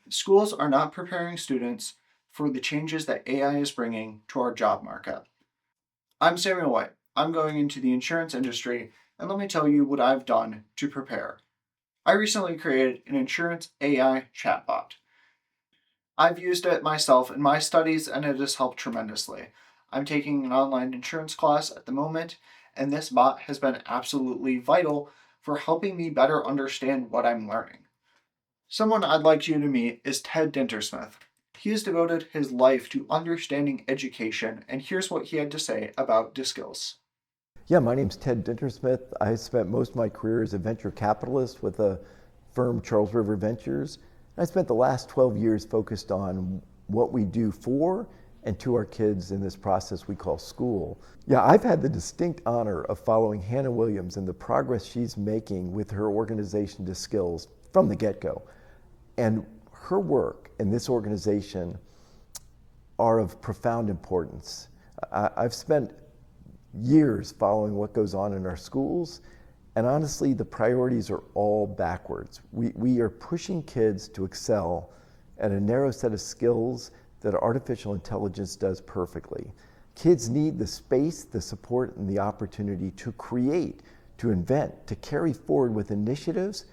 Schools are not preparing students for the changes that AI is bringing to our job market. I'm Samuel White. I'm going into the insurance industry, and let me tell you what I've done to prepare. I recently created an insurance AI chatbot. I've used it myself in my studies, and it has helped tremendously. I'm taking an online insurance class at the moment, and this bot has been absolutely vital for helping me better understand what I'm learning. Someone I'd like you to meet is Ted Dintersmith. He has devoted his life to understanding education, and here's what he had to say about DiskILS. Yeah, my name's Ted Dintersmith. I spent most of my career as a venture capitalist with the firm Charles River Ventures. I spent the last 12 years focused on what we do for and to our kids in this process we call school. Yeah, I've had the distinct honor of following Hannah Williams and the progress she's making with her organization DiskILS from the get-go. And her work in this organization are of profound importance. I've spent years following what goes on in our schools, and honestly, the priorities are all backwards. We are pushing kids to excel at a narrow set of skills that artificial intelligence does perfectly. Kids need the space, the support, and the opportunity to create, to invent, to carry forward with initiatives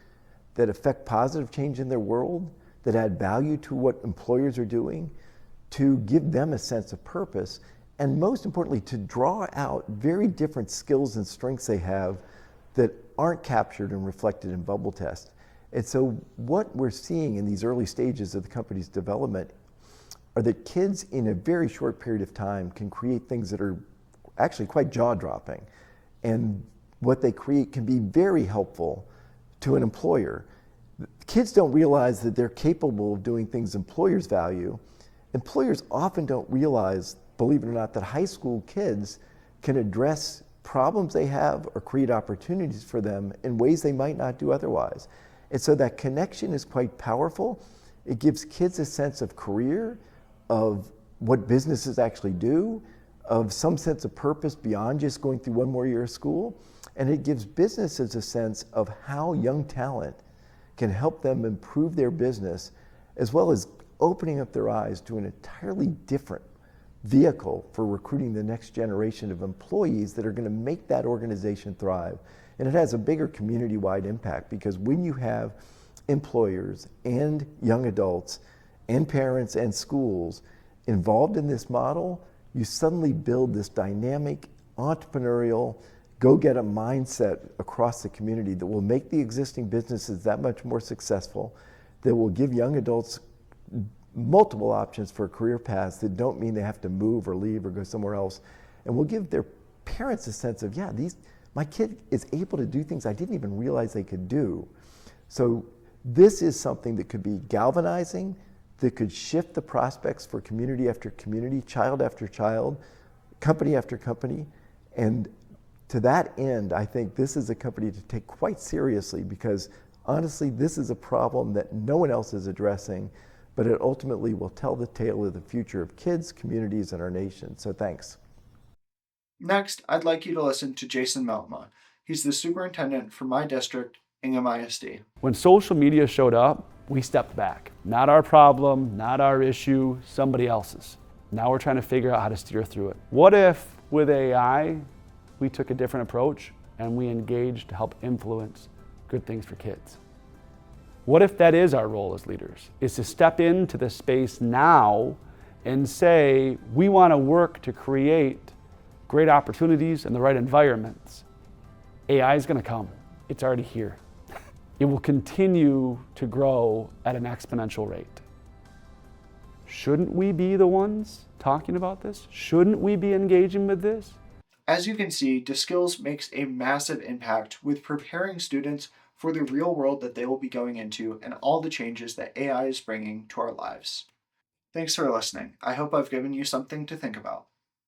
that affect positive change in their world, that add value to what employers are doing, to give them a sense of purpose, and most importantly, to draw out very different skills and strengths they have that aren't captured and reflected in bubble tests. And so what we're seeing in these early stages of the company's development are that kids in a very short period of time can create things that are actually quite jaw-dropping. And what they create can be very helpful to an employer. Kids don't realize that they're capable of doing things employers value. Employers often don't realize, believe it or not, that high school kids can address problems they have or create opportunities for them in ways they might not do otherwise. And so that connection is quite powerful. It gives kids a sense of career, of what businesses actually do, of some sense of purpose beyond just going through one more year of school. And it gives businesses a sense of how young talent can help them improve their business, as well as opening up their eyes to an entirely different vehicle for recruiting the next generation of employees that are going to make that organization thrive. And it has a bigger community-wide impact, because when you have employers and young adults and parents and schools involved in this model, you suddenly build this dynamic, entrepreneurial, go-get-a mindset across the community that will make the existing businesses that much more successful, that will give young adults multiple options for career paths that don't mean they have to move or leave or go somewhere else, and will give their parents a sense of, yeah, my kid is able to do things I didn't even realize they could do. So this is something that could be galvanizing, that could shift the prospects for community after community, child after child, company after company. And to that end, I think this is a company to take quite seriously, because honestly, this is a problem that no one else is addressing, but it ultimately will tell the tale of the future of kids, communities, and our nation. So thanks. Next, I'd like you to listen to Jason Meltma. He's the superintendent for my district, Ingham ISD. When social media showed up, we stepped back. Not our problem, not our issue, somebody else's. Now we're trying to figure out how to steer through it. What if, with AI, we took a different approach and we engaged to help influence good things for kids? What if that is our role as leaders, is to step into the space now and say, we want to work to create great opportunities and the right environments. AI is going to come. It's already here. It will continue to grow at an exponential rate. Shouldn't we be the ones talking about this? Shouldn't we be engaging with this? As you can see, DiskILS makes a massive impact with preparing students for the real world that they will be going into and all the changes that AI is bringing to our lives. Thanks for listening. I hope I've given you something to think about.